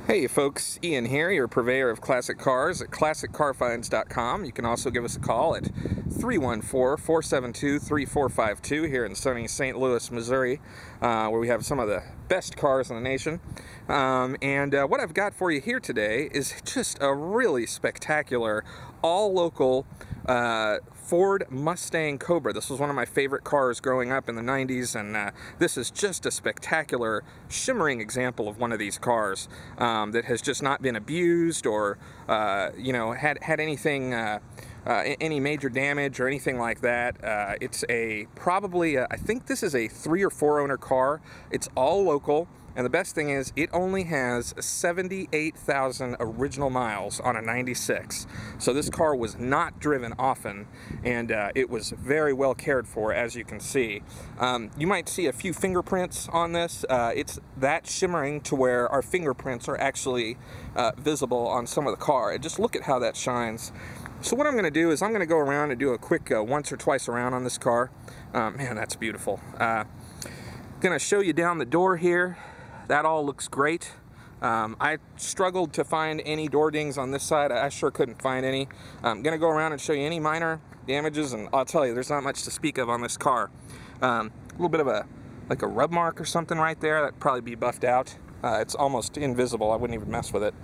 Hey folks, Ian here, your purveyor of classic cars at classiccarfinds.com. You can also give us a call at 314-472-3452 here in sunny St. Louis, Missouri, where we have some of the best cars in the nation. What I've got for you here today is just a really spectacular, all-local Ford Mustang Cobra. This was one of my favorite cars growing up in the 90s, and this is just a spectacular, shimmering example of one of these cars that has just not been abused or had anything any major damage or anything like that. It's probably I think this is a 3 or 4 owner car. It's all local. And the best thing is, it only has 78,000 original miles on a 96. So this car was not driven often, and it was very well cared for, as you can see. You might see a few fingerprints on this. It's that shimmering to where our fingerprints are actually visible on some of the car. And just look at how that shines. So what I'm going to do is I'm going to go around and do a quick once or twice around on this car. Man, that's beautiful. Going to show you down the door here. That all looks great. I struggled to find any door dings on this side. I sure couldn't find any. I'm going to go around and show you any minor damages, and I'll tell you, there's not much to speak of on this car. A little bit of a rub mark or something right there. That'd probably be buffed out. It's almost invisible. I wouldn't even mess with it.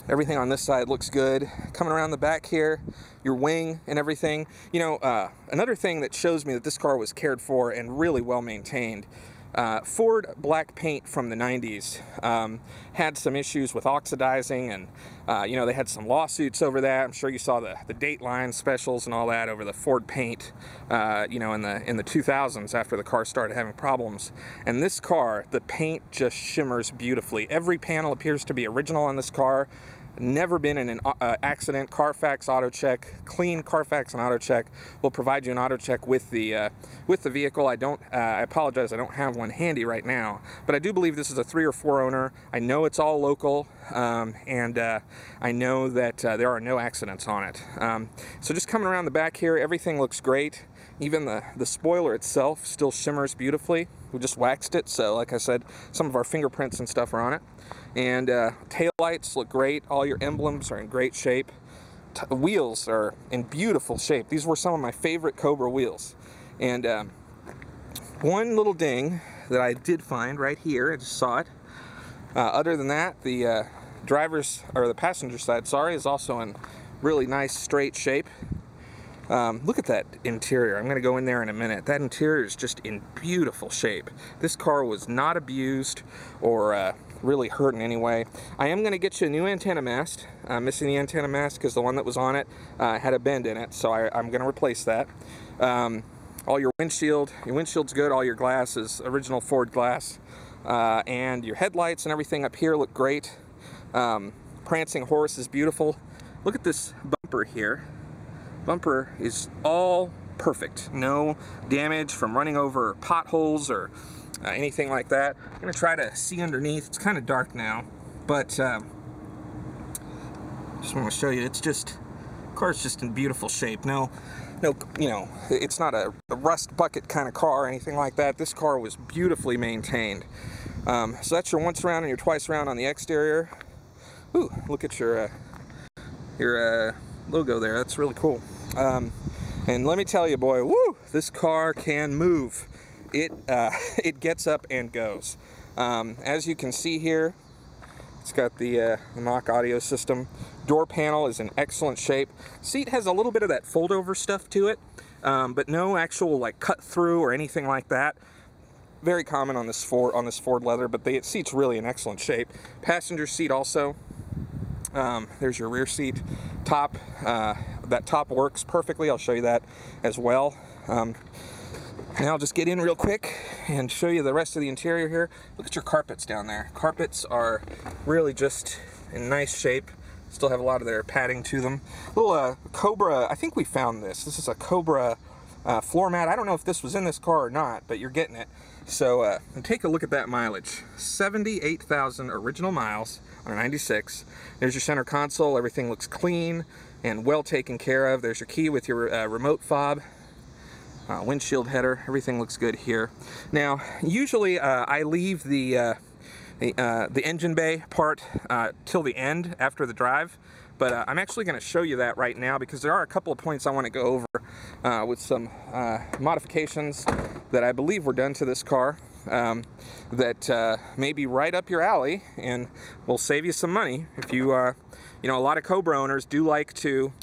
Everything on this side looks good. Coming around the back here, your wing and everything. You know, another thing that shows me that this car was cared for and really well maintained. Ford black paint from the 90s had some issues with oxidizing, and they had some lawsuits over that. I'm sure you saw the Dateline specials and all that over the Ford paint in the 2000s after the car started having problems. And this car, the paint just shimmers beautifully. Every panel appears to be original on this car. Never been in an accident. Carfax auto check, clean Carfax and auto check will provide you an auto check with the vehicle. I apologize, I don't have one handy right now, but I do believe this is a 3 or 4 owner. I know it's all local, and I know that there are no accidents on it. So just coming around the back here, everything looks great. Even the spoiler itself still shimmers beautifully. We just waxed it, so like I said, some of our fingerprints and stuff are on it. And taillights look great. All your emblems are in great shape. Wheels are in beautiful shape. These were some of my favorite Cobra wheels. And one little ding that I did find right here, I just saw it. Other than that, the passenger side, is also in really nice straight shape. Look at that interior. I'm going to go in there in a minute. That interior is just in beautiful shape. This car was not abused or really hurt in any way. I am going to get you a new antenna mast. I'm missing the antenna mast because the one that was on it had a bend in it, so I'm going to replace that. All your windshield's good. All your glass is original Ford glass. And your headlights and everything up here look great. Prancing horse is beautiful. Look at this bumper here. Bumper is all perfect. No damage from running over potholes or anything like that. I'm going to try to see underneath. It's kind of dark now, but just want to show you. The car's just in beautiful shape. No, it's not a rust bucket kind of car or anything like that. This car was beautifully maintained. So that's your once around and your twice around on the exterior. Ooh, look at your logo there. That's really cool. And let me tell you, boy, woo, this car can move. It gets up and goes. As you can see here, it's got the knock audio system. Door panel is in excellent shape. Seat has a little bit of that fold-over stuff to it, but no actual cut through or anything like that. Very common on this Ford leather, but the seat's really in excellent shape. Passenger seat also. There's your rear seat. Top, that top works perfectly. I'll show you that as well. Now I'll just get in real quick and show you the rest of the interior here. Look at your carpets down there. Carpets are really just in nice shape. Still have a lot of their padding to them. Little Cobra, I think we found this. This is a Cobra floor mat. I don't know if this was in this car or not, but you're getting it. So take a look at that mileage. 78,000 original miles on a 96. There's your center console. Everything looks clean and well taken care of. There's your key with your remote fob. Windshield header. Everything looks good here. Now, usually I leave the the engine bay part till the end after the drive. But I'm actually going to show you that right now because there are a couple of points I want to go over with some modifications that I believe were done to this car that may be right up your alley and will save you some money. If you, you know, a lot of Cobra owners do like to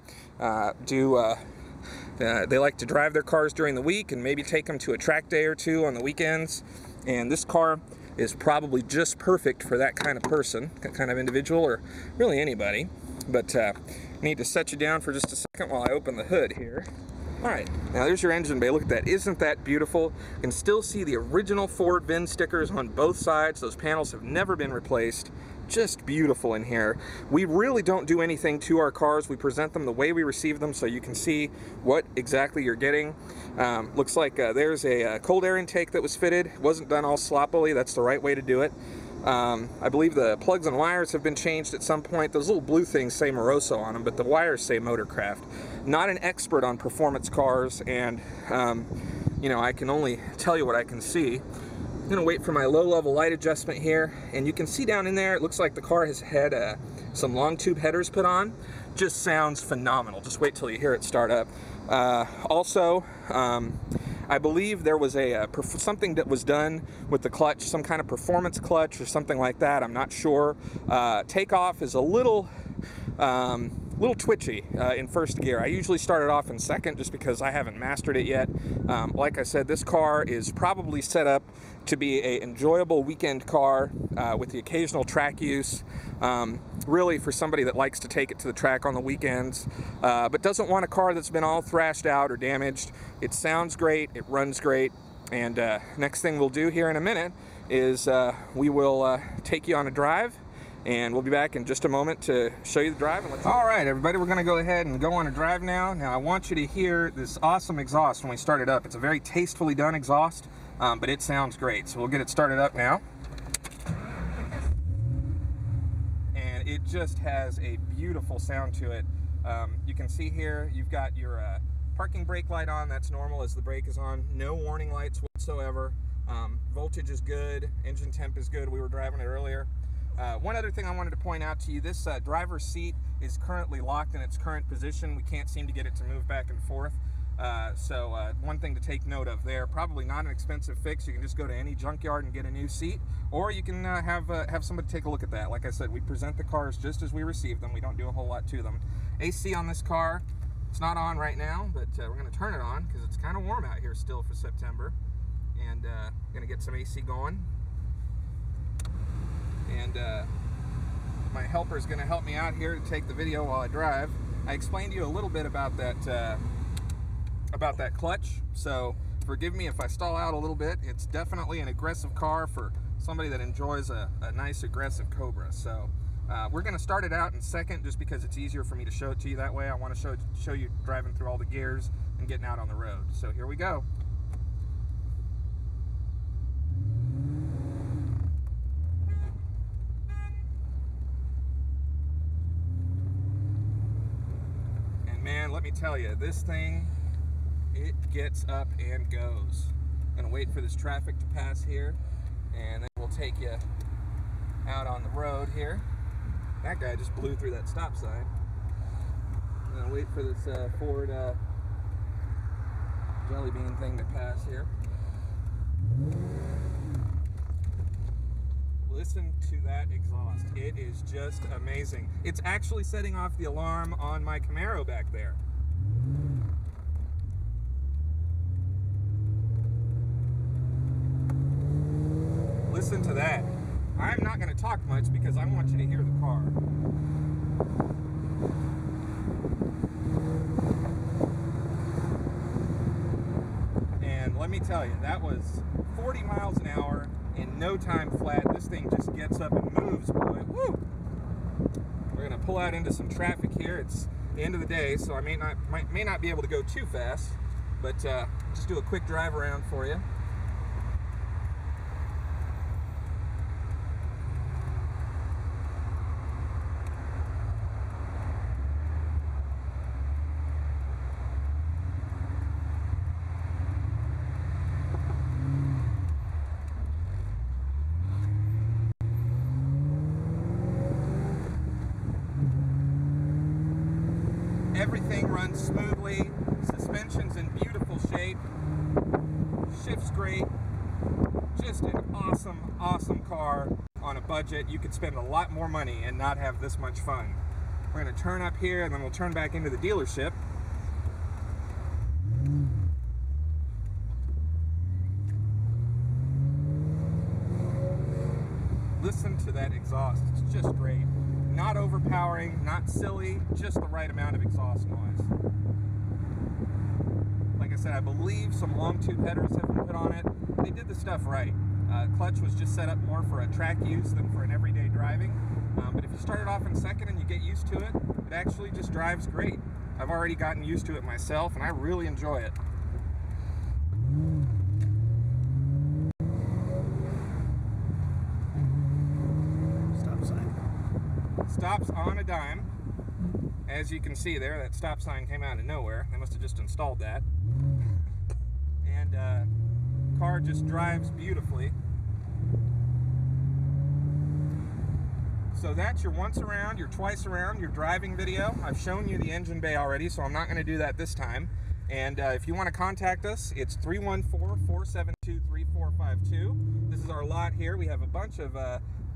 they like to drive their cars during the week and maybe take them to a track day or two on the weekends. And this car is probably just perfect for that kind of person, that kind of individual, or really anybody. But I need to set you down for just a second while I open the hood here. Alright, now there's your engine bay. Look at that. Isn't that beautiful? You can still see the original Ford VIN stickers on both sides. Those panels have never been replaced. Just beautiful in here. We really don't do anything to our cars. We present them the way we receive them so you can see what exactly you're getting. Looks like there's a cold air intake that was fitted. It wasn't done all sloppily. That's the right way to do it. I believe the plugs and wires have been changed at some point. Those little blue things say Moroso on them, but the wires say Motorcraft. Not an expert on performance cars, and you know, I can only tell you what I can see. I'm gonna wait for my low-level light adjustment here, and you can see down in there, it looks like the car has had some long tube headers put on. Just sounds phenomenal. Just wait till you hear it start up. Also, I believe there was something that was done with the clutch, some kind of performance clutch or something like that. I'm not sure. Takeoff is a little twitchy in first gear. I usually start it off in second just because I haven't mastered it yet. Like I said, this car is probably set up to be an enjoyable weekend car with the occasional track use. Really for somebody that likes to take it to the track on the weekends, but doesn't want a car that's been all thrashed out or damaged. It sounds great, it runs great, and next thing we'll do here in a minute is we will take you on a drive, and we'll be back in just a moment to show you the drive. All right, everybody, we're gonna go ahead and go on a drive now. Now I want you to hear this awesome exhaust when we start it up. It's a very tastefully done exhaust, but it sounds great. So we'll get it started up now. And it just has a beautiful sound to it. You can see here, you've got your parking brake light on. That's normal as the brake is on. No warning lights whatsoever. Voltage is good, engine temp is good. We were driving it earlier. One other thing I wanted to point out to you, this driver's seat is currently locked in its current position. We can't seem to get it to move back and forth. So one thing to take note of there, probably not an expensive fix. You can just go to any junkyard and get a new seat, or you can have somebody take a look at that. Like I said, we present the cars just as we receive them. We don't do a whole lot to them. AC on this car, it's not on right now, but we're going to turn it on because it's kind of warm out here still for September. And going to get some AC going. And my helper is going to help me out here to take the video while I drive. I explained to you a little bit about that clutch, so forgive me if I stall out a little bit. It's definitely an aggressive car for somebody that enjoys a nice aggressive Cobra. So we're going to start it out in second just because it's easier for me to show it to you that way. I want to show you driving through all the gears and getting out on the road. So here we go. Man, let me tell you, this thing, it gets up and goes. I'm gonna wait for this traffic to pass here, and then we'll take you out on the road here. That guy just blew through that stop sign. I'm gonna wait for this Ford Jelly Bean thing to pass here. Listen to that exhaust. It is just amazing. It's actually setting off the alarm on my Camaro back there. Listen to that. I'm not going to talk much because I want you to hear the car. And let me tell you, that was 40 miles an hour. In no time flat. This thing just gets up and moves, boy. Woo! We're gonna pull out into some traffic here. It's the end of the day, so I may not be able to go too fast, but just do a quick drive around for you. Everything runs smoothly. Suspension's in beautiful shape. Shift's great. Just an awesome, awesome car on a budget. You could spend a lot more money and not have this much fun. We're going to turn up here and then we'll turn back into the dealership. Listen to that exhaust. It's just great. Not overpowering, not silly, just the right amount of exhaust noise. Like I said, I believe some long tube headers have been put on it. They did the stuff right. Clutch was just set up more for a track use than for an everyday driving. But if you start it off in second and you get used to it, it actually just drives great. I've already gotten used to it myself and I really enjoy it. Stop sign. Stops on a dime. As you can see there, that stop sign came out of nowhere. They must have just installed that. And car just drives beautifully. So that's your once around, your twice around, your driving video. I've shown you the engine bay already, so I'm not going to do that this time. And if you want to contact us, it's 314-472-3452. This is our lot here. We have a bunch of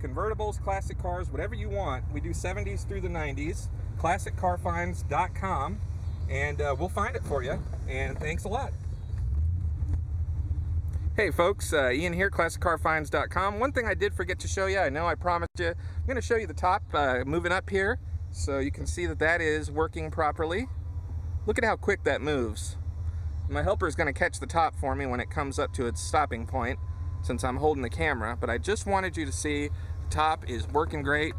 convertibles, classic cars, whatever you want. We do 70s through the 90s. ClassicCarFinds.com, and we'll find it for you. And thanks a lot. Hey folks, Ian here, ClassicCarFinds.com. One thing I did forget to show you, I know I promised you, I'm going to show you the top moving up here so you can see that that is working properly. Look at how quick that moves. My helper is going to catch the top for me when it comes up to its stopping point since I'm holding the camera, but I just wanted you to see the top is working great.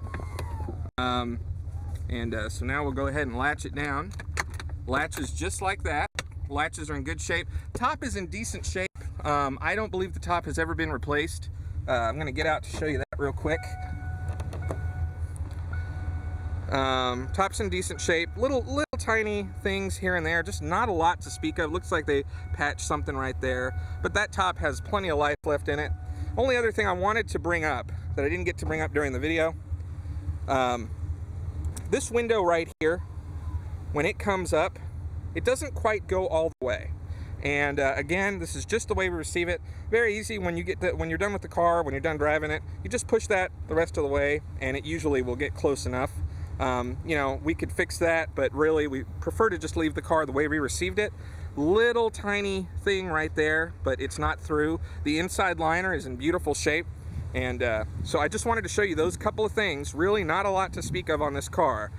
So now we'll go ahead and latch it down. Latches just like that. Latches are in good shape. Top is in decent shape. I don't believe the top has ever been replaced. I'm going to get out to show you that real quick. Top's in decent shape. Little tiny things here and there, just not a lot to speak of. Looks like they patched something right there, but that top has plenty of life left in it. Only other thing I wanted to bring up that I didn't get to bring up during the video, this window right here, when it comes up, it doesn't quite go all the way. And again, this is just the way we receive it. Very easy when you're done with the car, when you're done driving it, you just push that the rest of the way, and it usually will get close enough. You know, we could fix that, but really we prefer to just leave the car the way we received it. Little tiny thing right there, but it's not through. The inside liner is in beautiful shape. And so I just wanted to show you those couple of things. Really not a lot to speak of on this car.